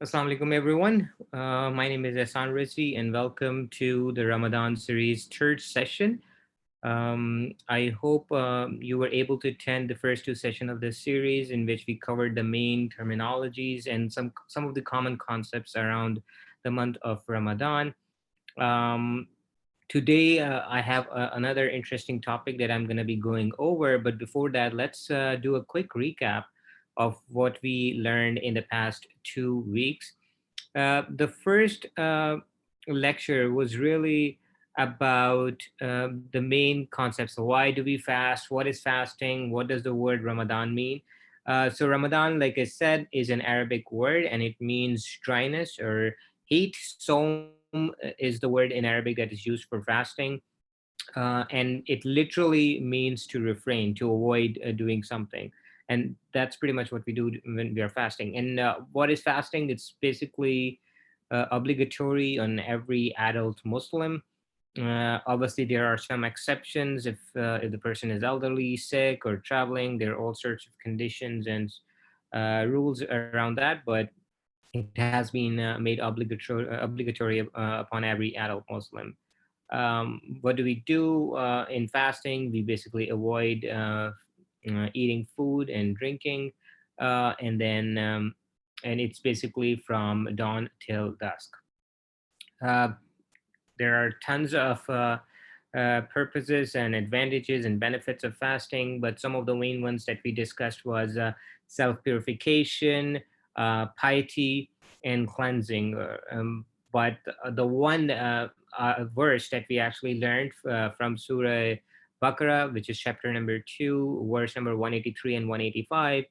Assalamu alaikum, everyone. My name is Ahsaan Rizvi, and welcome to the Ramadan series third session. I hope you were able to attend the first two sessions of this series, in which we covered the main terminologies and some of the common concepts around the month of Ramadan. Um, Today, I have another interesting topic that I'm going to be going over. But before that, let's do a quick recap of what we learned in the past 2 weeks. The first lecture was really about the main concepts. So why do we fast? What is fasting? What does the word Ramadan mean? So Ramadan, like I said, is an Arabic word, and it means dryness or heat. Som is the word in Arabic that is used for fasting, and it literally means to refrain, to avoid doing something. And that's pretty much what we do when we are fasting. And what is fasting? It's basically obligatory on every adult Muslim. Obviously, there are some exceptions if the person is elderly, sick, or traveling. There are all sorts of conditions and rules around that, but it has been made obligatory upon every adult Muslim. What do we do in fasting? We basically avoid eating food and drinking, and it's basically from dawn till dusk. Uh, there are tons of purposes and advantages and benefits of fasting, but some of the main ones that we discussed was self purification, piety, and cleansing. But the one verse that we actually learned from Surah Baqarah, which is chapter number 2, verse number 183 and 185,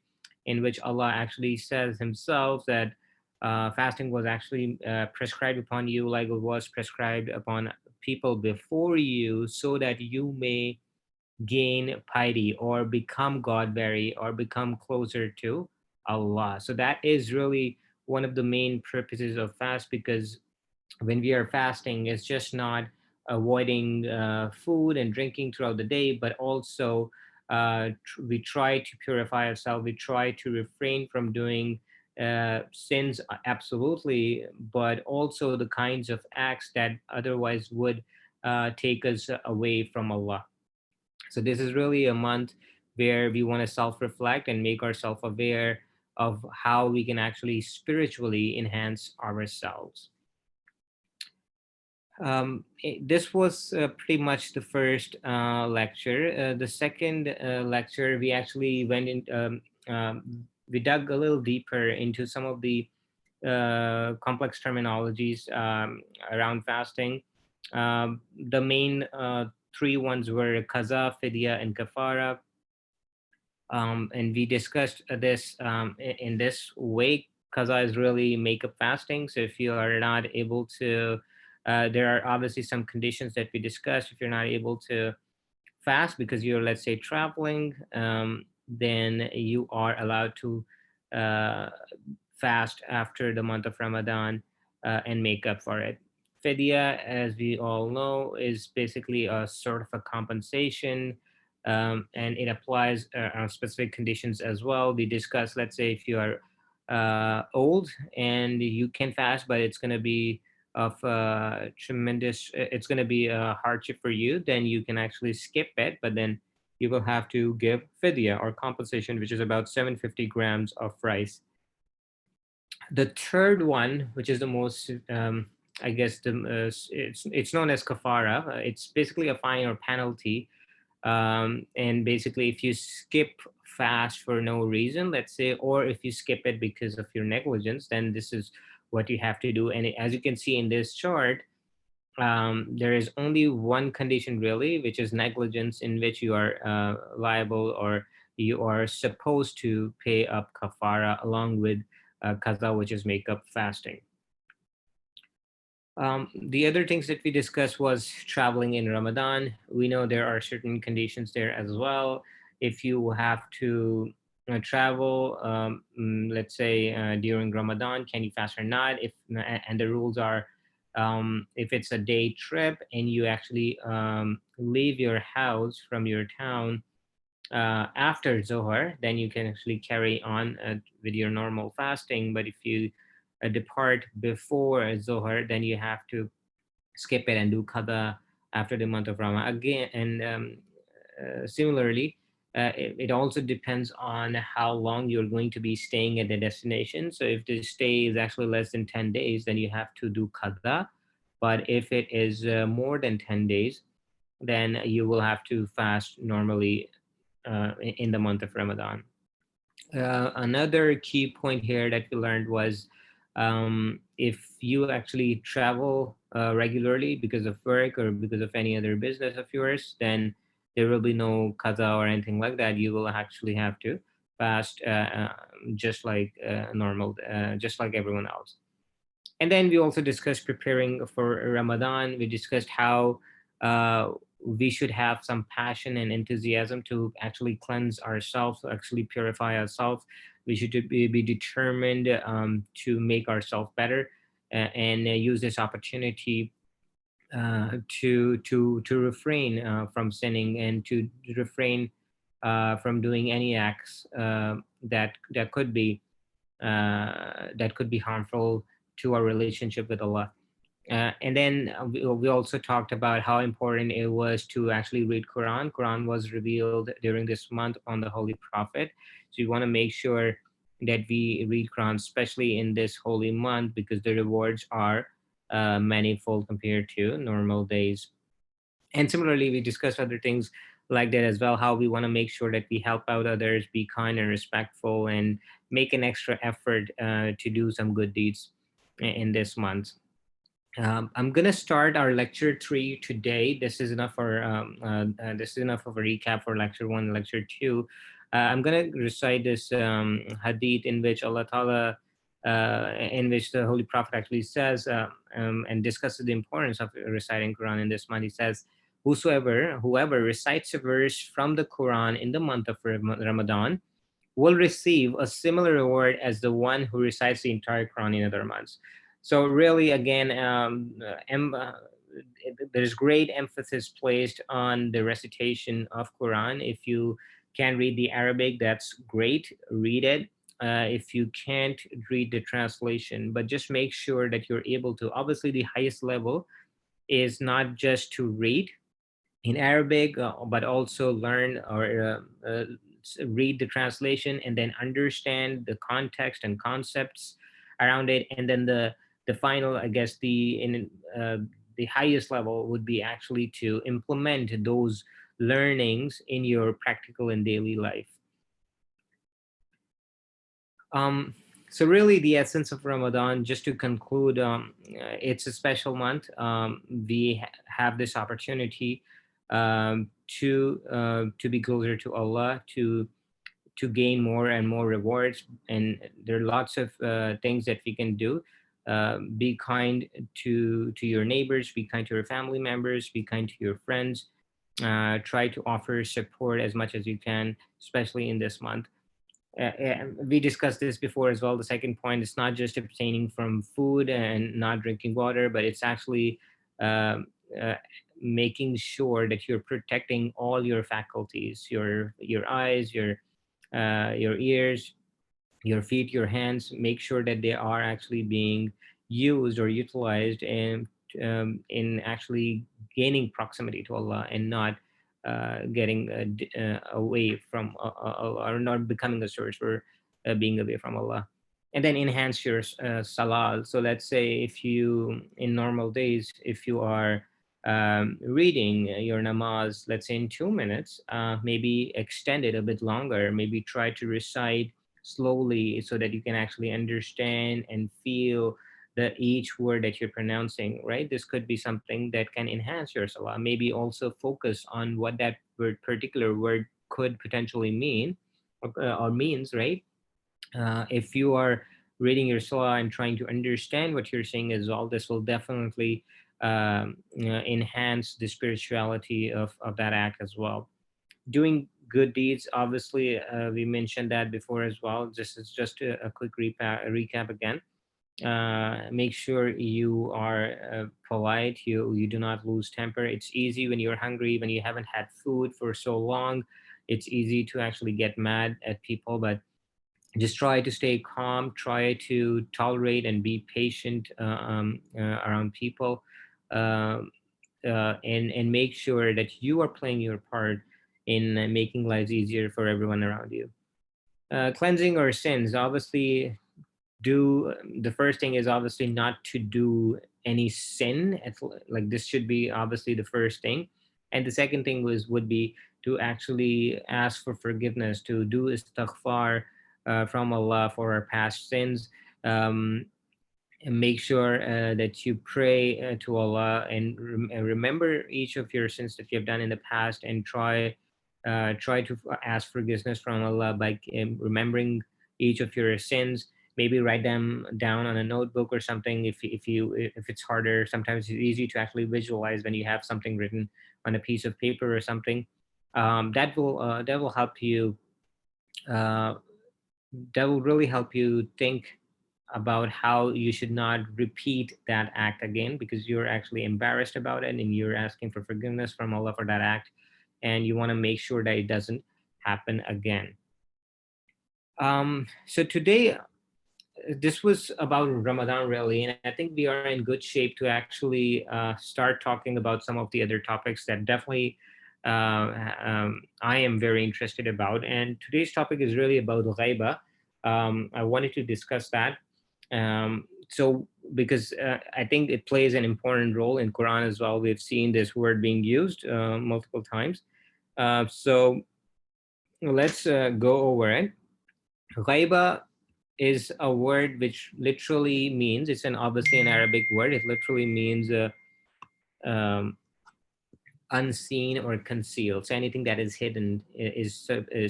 in which Allah actually says Himself that fasting was actually prescribed upon you like it was prescribed upon people before you, so that you may gain piety or become godberry or become closer to Allah. So that is really one of the main purposes of fast, because when we are fasting, it's just not avoiding food and drinking throughout the day, but also we try to purify ourselves. We try to refrain from doing sins, absolutely, but also the kinds of acts that otherwise would take us away from Allah. So this is really a month where we want to self-reflect and make ourselves aware of how we can actually spiritually enhance ourselves. This was pretty much the first lecture. The second lecture, we actually went in, we dug a little deeper into some of the complex terminologies around fasting. The main three ones were kaza, fidya, and kafara. And we discussed this in this way. Kaza is really makeup fasting. So if you are not able to, there are obviously some conditions that we discussed. If you're not able to fast because you're, let's say, traveling, then you are allowed to uh, fast after the month of Ramadan and make up for it. Fidya, as we all know, is basically a sort of a compensation, and it applies on specific conditions as well. We discussed, let's say, if you are old and you can fast, but it's going to be of it's going to be a hardship for you, then you can actually skip it, but then you will have to give fidya or compensation, which is about 750 grams of rice. The third one, which is the most, I guess, it's known as kafara. It's basically a fine or penalty, and basically, if you skip fast for no reason, let's say, or if you skip it because of your negligence, then this is what you have to do. And as you can see in this chart, there is only one condition really, which is negligence, in which you are liable, or you are supposed to pay up kafara along with kaza, which is make up fasting. The other things that we discussed was traveling in Ramadan. We know there are certain conditions there as well. If you have to travel, let's say during Ramadan, can you fast or not? If and the rules are, if it's a day trip and you actually leave your house from your town after Zohar, then you can actually carry on with your normal fasting. But if you depart before Zohar, then you have to skip it and do qada after the month of Ramadan again. And similarly, it also depends on how long you're going to be staying at the destination. So if the stay is actually less than 10 days, then you have to do qada. But if it is more than 10 days, then you will have to fast normally in the month of Ramadan. Another key point here that we learned was, if you actually travel regularly because of work or because of any other business of yours, then there will be no kaza or anything like that. You will actually have to fast just like normal, just like everyone else. And then we also discussed preparing for Ramadan. We discussed how we should have some passion and enthusiasm to actually cleanse ourselves, to actually purify ourselves. We should be determined to make ourselves better, and use this opportunity to refrain from sinning, and to refrain from doing any acts that could be harmful to our relationship with Allah. And then we also talked about how important it was to actually read Quran. Quran was revealed during this month on the Holy Prophet. So you want to make sure that we read Quran, especially in this holy month, because the rewards are manifold compared to normal days. And similarly, we discussed other things like that as well, how we want to make sure that we help out others, be kind and respectful, and make an extra effort to do some good deeds in this month. I'm gonna start our lecture three today. This is enough of a recap for lecture one, lecture two. I'm gonna recite this hadith in which Allah Taala, in which the Holy Prophet actually says and discusses the importance of reciting Quran in this month. He says, whoever recites a verse from the Quran in the month of Ramadan will receive a similar reward as the one who recites the entire Quran in other months. So really, again, there's great emphasis placed on the recitation of Quran. If you can read the Arabic, that's great. Read it. If you can't, read the translation, but just make sure that you're able to. Obviously, the highest level is not just to read in Arabic, but also learn or read the translation and then understand the context and concepts around it. And then the final, I guess, the highest level would be actually to implement those learnings in your practical and daily life. Um, so really, the essence of Ramadan, just to conclude, it's a special month. We have this opportunity to be closer to Allah, to gain more and more rewards, and there are lots of things that we can do. Be kind to your neighbors, be kind to your family members, be kind to your friends. Try to offer support as much as you can, especially in this month. We discussed this before as well. The second point is not just abstaining from food and not drinking water, but it's actually um, uh, making sure that you're protecting all your faculties, your eyes, your ears, your feet, your hands. Make sure that they are actually being used or utilized in actually gaining proximity to Allah, and not getting away from or not becoming a source for being away from Allah. And then enhance your salah. So let's say, if you, in normal days, if you are reading your namaz, let's say in 2 minutes, maybe extend it a bit longer. Maybe try to recite slowly so that you can actually understand and feel each word that you're pronouncing, right? This could be something that can enhance your salah. Maybe also focus on what that particular word could potentially mean, or means, right? If you are reading your salah and trying to understand what you're saying as well, this will definitely enhance the spirituality of that act as well. Doing good deeds, obviously, we mentioned that before as well. This is just a quick recap again. Make sure you are polite, you do not lose temper. It's easy when you're hungry, when you haven't had food for so long. It's easy to actually get mad at people, but just try to stay calm, try to tolerate and be patient around people, um, and make sure that you are playing your part in making lives easier for everyone around you. Cleansing our sins, obviously, do the first thing is obviously not to do any sin. Like this should be obviously the first thing, and the second thing would be to actually ask for forgiveness, to do istighfar from Allah for our past sins. um, and make sure that you pray to Allah, and remember each of your sins that you have done in the past, and try to ask forgiveness from Allah by remembering each of your sins. Maybe write them down on a notebook or something. If it's harder, sometimes it's easy to actually visualize when you have something written on a piece of paper or something. That will help you. Uh, that will really help you think about how you should not repeat that act again, because you're actually embarrassed about it and you're asking for forgiveness from Allah for that act, and you want to make sure that it doesn't happen again. So today, this was about Ramadan really, and I think we are in good shape to actually start talking about some of the other topics that definitely I am very interested about. And today's topic is really about ghaiba. I wanted to discuss that. So because I think it plays an important role in Quran as well. We've seen this word being used multiple times. So let's go over it. Ghaiba is a word which literally means, it's an obviously an Arabic word. It literally means um, unseen or concealed. So anything that is hidden is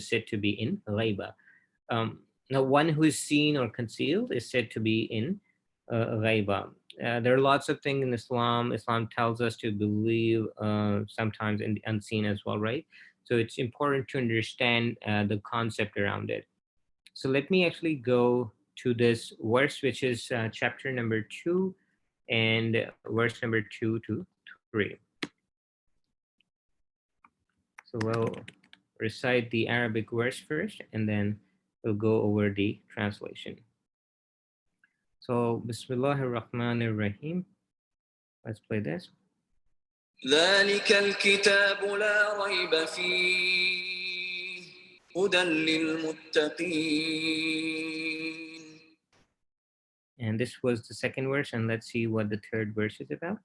said to be in ghaiba. Now, one who is seen or concealed is said to be in ghaiba. There are lots of things in Islam. Islam tells us to believe sometimes in the unseen as well, right? So it's important to understand the concept around it. So let me actually go to this verse, which is chapter number 2 and verse number 2 to 3. So we'll recite the Arabic verse first, and then we'll go over the translation. So, Bismillahir Rahmanir Rahim. Let's play this. ذلك الكتاب لا ريب فيه هدى للمتقين. And this was the second verse, and let's see what the third verse is about.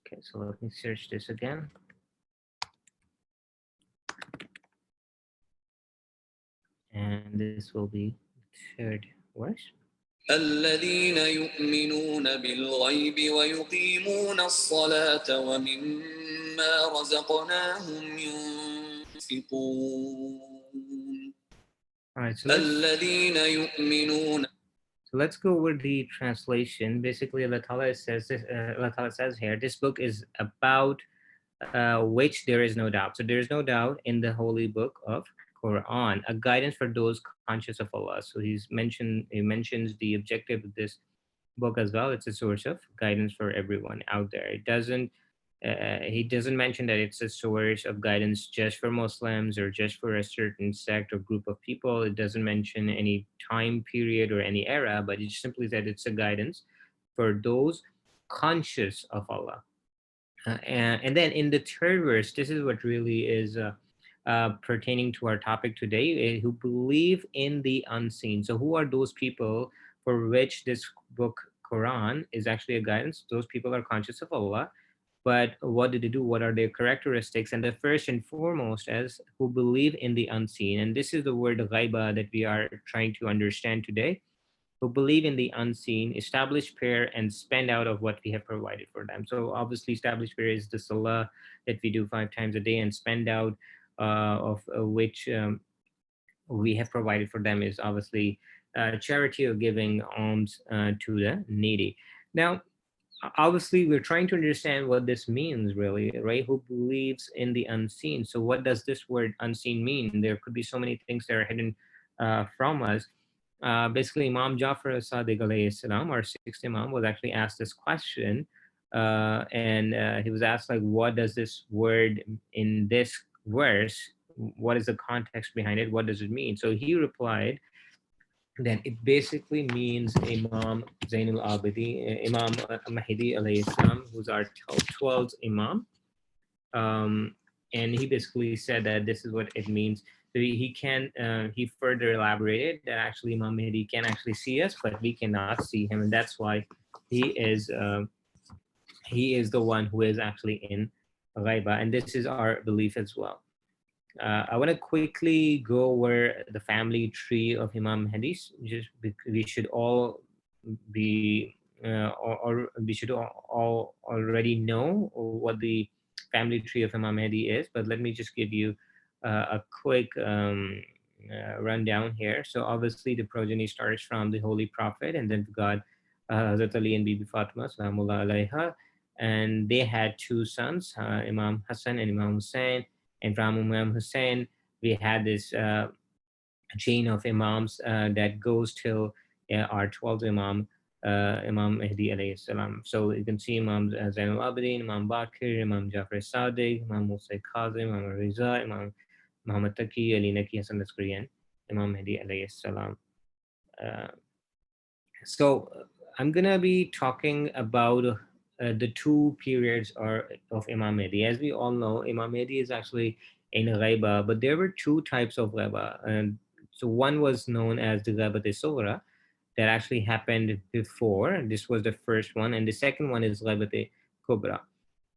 Okay, so let me search this again. And this will be the third verse. الذين يؤمنون بالغيب ويقيمون الصلاة ومما رزقناهم ينفقون. All right, الذين يؤمنون. So let's go over the translation. Basically, Allah Ta'ala says here, this book is about which there is no doubt. So there is no doubt in the holy book of Quran, a guidance for those conscious of Allah. So he mentions the objective of this book as well. It's a source of guidance for everyone out there. He doesn't mention that it's a source of guidance just for Muslims or just for a certain sect or group of people. It doesn't mention any time period or any era, but it simply said it's a guidance for those conscious of Allah. And then in the third verse, this is what really is pertaining to our topic today, who believe in the unseen. So, who are those people for which this book, Quran, is actually a guidance? Those people are conscious of Allah. But what do they do? What are their characteristics? And the first and foremost is who believe in the unseen. And this is the word ghaiba that we are trying to understand today, who believe in the unseen, establish prayer, and spend out of what we have provided for them. So obviously, established prayer is the salah that we do 5 times a day, and spend out of which we have provided for them is obviously charity or giving alms to the needy. Now, obviously we're trying to understand what this means really, right? Who believes in the unseen? So what does this word unseen mean? There could be so many things that are hidden from us. Basically, Imam Jafar as-Sadiq alayhi salam, our sixth Imam, was actually asked this question and he was asked like, what does this word in this verse, what is the context behind it, what does it mean? So he replied that it basically means Imam Zainul Abidi, Imam Mahdi alayhi salam, who's our 12th Imam. Um, and he basically said that this is what it means. So he further elaborated that actually Imam Mahdi can actually see us, but we cannot see him, and that's why he is he is the one who is actually in ghaiba, and this is our belief as well. I want to quickly go over the family tree of Imam Hadith. Just we should all be, or we should all already know what the family tree of Imam Mahdi is. But let me just give you a quick rundown here. So obviously, the progeny starts from the Holy Prophet, and then God, Hazrat Ali and Bibi Fatima, Salamullah alaiha, and they had two sons, Imam Hassan and Imam Hussein. And from Imam Hussein, we had this chain of imams that goes till our 12th imam, Imam Mahdi alayhi salam. So you can see Imam Zainul Abidin, Imam Bakir, Imam Jafar Sadiq, Imam Musa Kazim, Imam Riza, Imam Muhammad Taqi, Ali Naki Hassan Askari, and Imam Mahdi alayhi salam. Uh, so I'm gonna be talking about the two periods of Imam Mahdi. As we all know, Imam Mahdi is actually in Ghaiba, but there were two types of Ghaiba. And so one was known as the Ghaibat Sughra that actually happened before. This was the first one, and the second one is Ghaibat Kubra.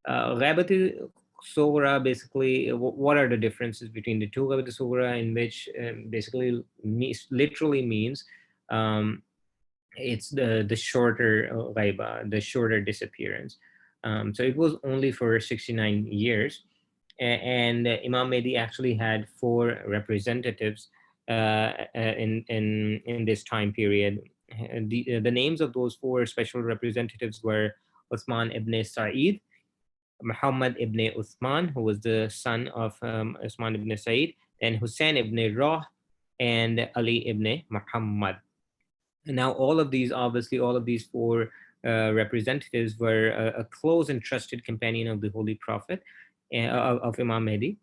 Ghaibat Sughra, basically, what are the differences between the two? Ghaibat Sughra, in which basically literally means um, it's the shorter ghaiba, the shorter disappearance. So it was only for 69 years. And Imam Mahdi actually had four representatives in this time period. The names of those four special representatives were Uthman ibn Sa'id, Muhammad ibn Uthman, who was the son of Uthman ibn Sa'id, then Hussein ibn Rah, and Ali ibn Muhammad. Now, all of these four representatives were a close and trusted companion of the Holy Prophet, of Imam Mahdi,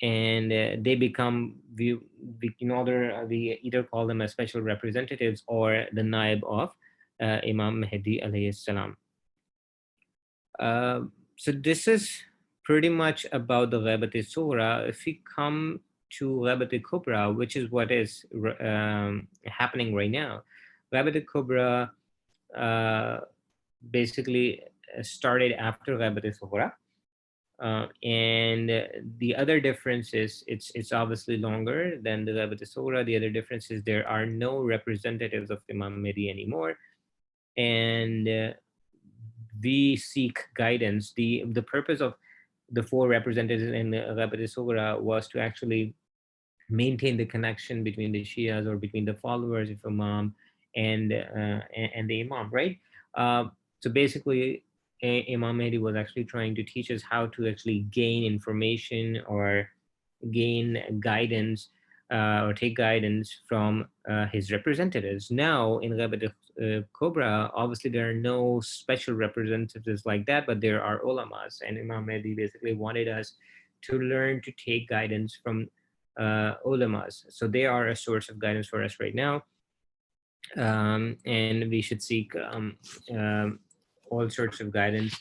and they become we in order we either call them as special representatives or the naib of Imam Mahdi alayhi salam. Uh, so this is pretty much about the Ghabat Surah. If we come to Ghabat Kubra, which is what is happening right now, Ghabat Kubra uh, basically started after Ghabat Sughra. And the other difference is it's obviously longer than the Ghabat Sughra. The other difference is there are no representatives of Imam Mahdi anymore, and we seek guidance. The purpose of the four representatives in the Ghabat Sughra was to actually maintain the connection between the Shias or between the followers of Imam and the Imam, right? Uh, so basically, Imam Mahdi was actually trying to teach us how to actually gain information or gain guidance or take guidance from his representatives. Now, in Ghabat Kubra, obviously there are no special representatives like that, but there are ulamas, and Imam Mahdi basically wanted us to learn to take guidance from ulamas. So they are a source of guidance for us right now, and we should seek um, all sorts of guidance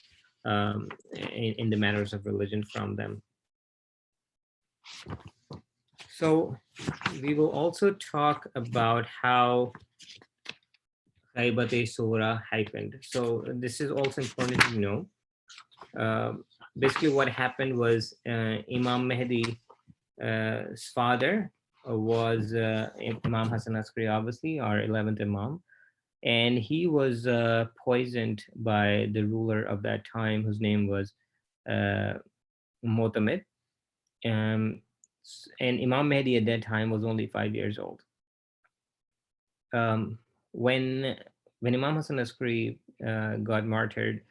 in the matters of religion from them. So we will also talk about how Ghaibat Surah happened. So this is also important to know. Basically, what happened was Imam Mahdi's father was Imam Hassan Askari, obviously, our 11th Imam. And he was poisoned by the ruler of that time, whose name was Motamid. Um, and Imam Mahdi at that time was only 5 years old. Um, when when Imam Hassan Askari got martyred,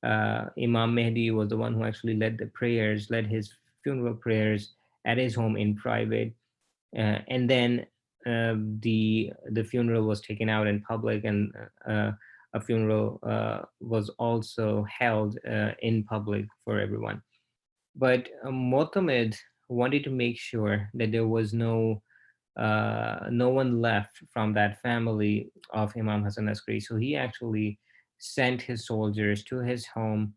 Imam Mahdi was the one who actually led his funeral prayers at his home in private, and then the funeral was taken out in public, and a funeral was also held in public for everyone. But Mohammed wanted to make sure that there was no one left from that family of Imam Hassan Askari. So he actually sent his soldiers to his home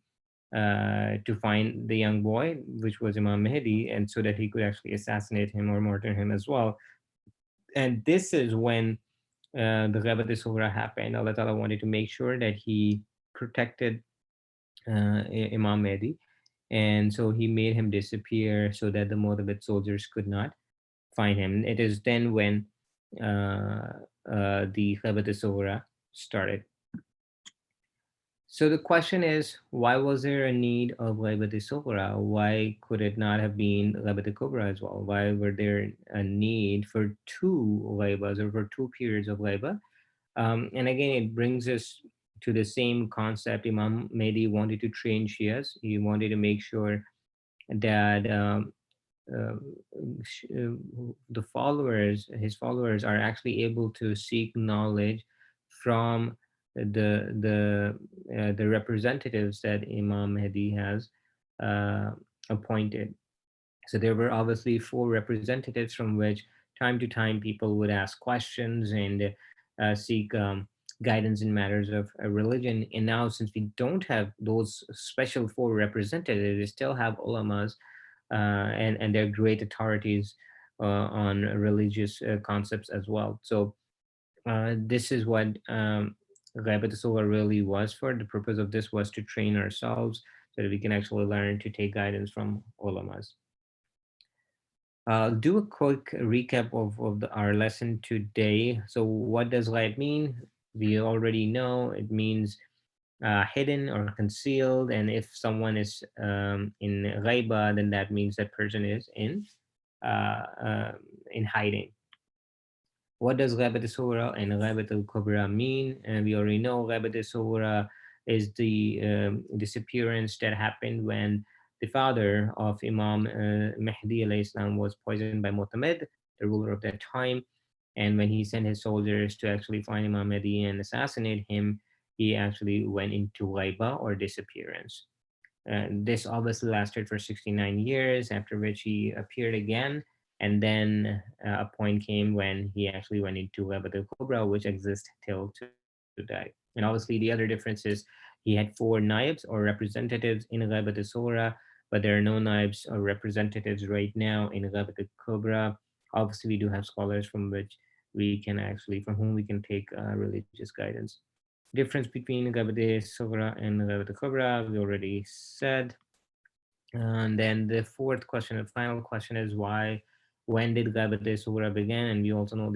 to find the young boy, which was Imam Mehdi, and so that he could actually assassinate him or murder him as well. And this is when the Ghabat Sughra happened. Allah Ta'ala wanted to make sure that he protected Imam Mehdi. And so he made him disappear so that the Motabit soldiers could not find him. It is then when the Ghabat Sughra started. So the question is, why was there a need of Ghaibat Sughra? Why could it not have been Ghaibat Kubra as well? Why were there a need for two Ghaibas or for two periods of Ghaiba? And again, it brings us to the same concept. Imam Mehdi wanted to train Shias. He wanted to make sure that uh, the followers, his followers, are actually able to seek knowledge from the representatives that Imam Mahdi has uh, appointed. So there were obviously four representatives from which time to time people would ask questions and seek guidance in matters of religion. And now, since we don't have those special four representatives, we still have ulamas and they're great authorities on religious concepts as well. So this is what Ghaibat Sughra really was for. The purpose of this was to train ourselves so that we can actually learn to take guidance from ulamas. I'll do a quick recap of our lesson today. So, what does ghaib mean? We already know it means hidden or concealed. And if someone is in ghaiba, then that means that person is uh, uh, in hiding. What does Ghabat al and Ghabat al-Kubra mean? And we already know Ghabat al is the disappearance that happened when the father of Imam Mahdi alayhi salam was poisoned by Mu'tamid, the ruler of that time. And when he sent his soldiers to actually find Imam Mahdi and assassinate him, he actually went into ghaiba or disappearance. This obviously lasted for 69 years, after which he appeared again. And then a point came when he actually went into Ghabat al Kubra, which exists till today. And obviously, the other difference is he had four naibs or representatives in Ghabat al Sughra, but there are no naibs or representatives right now in Ghabat al Kubra. Obviously, we do have scholars from whom we can take religious guidance. Difference between Gabade Sughra and Gabade Kubra, we already said. And then the fourth question, the final question is why, when did Gabade Sughra begin? And we also know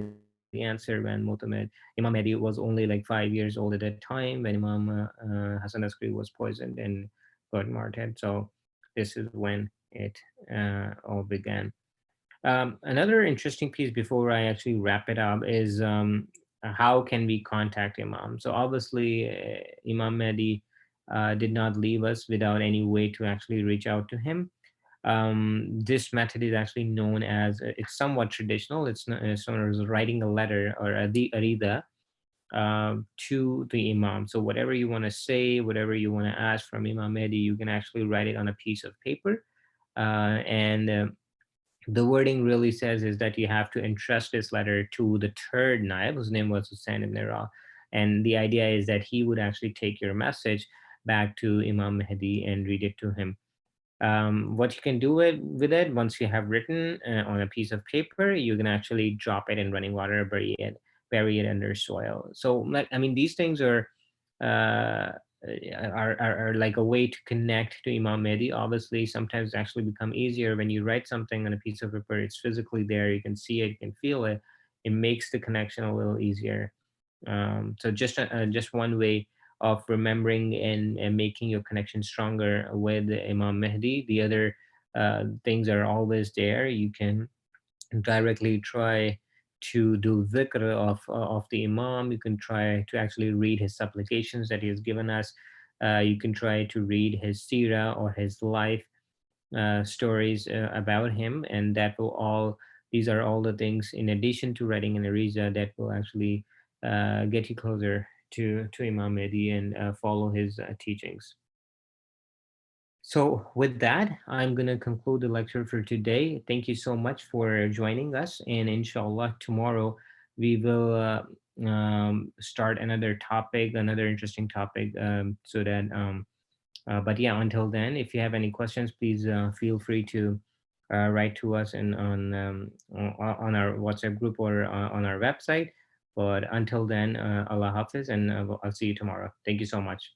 the answer when Imam Mahdi was only like 5 years old at that time when Imam Hassan Askari was poisoned and got martyred. So this is when it all began. Another interesting piece before I actually wrap it up is how can we contact Imam? So obviously, Imam Mahdi did not leave us without any way to actually reach out to him. This method is actually known as it's somewhat traditional. It's known as writing a letter or a rida to the Imam. So whatever you want to say, whatever you want to ask from Imam Mahdi, you can actually write it on a piece of paper. And The wording really says is that you have to entrust this letter to the third Naib, whose name was Hussein ibn Ra. And the idea is that he would actually take your message back to Imam Mahdi and read it to him. What you can do with it once you have written on a piece of paper, you can actually drop it in running water, bury it under soil. So, I mean, these things uh, are like a way to connect to Imam Mahdi. Obviously, sometimes actually become easier when you write something on a piece of paper. It's physically there. You can see it. You can feel it. It makes the connection a little easier. So just one way of remembering and making your connection stronger with Imam Mahdi. The other things are always there. You can directly try to do dhikr of the Imam. You can try to actually read his supplications that he has given us. You can try to read his seerah or his life stories about him, and that will all these are all the things in addition to writing an ariza that will actually get you closer to Imam Mahdi and follow his teachings. So, with that, I'm going to conclude the lecture for today. Thank you so much for joining us. And inshallah, tomorrow we will start another topic, another interesting topic. But yeah, until then, if you have any questions, please feel free to write to us on our WhatsApp group or on our website. But until then, Allah Hafiz, and I'll see you tomorrow. Thank you so much.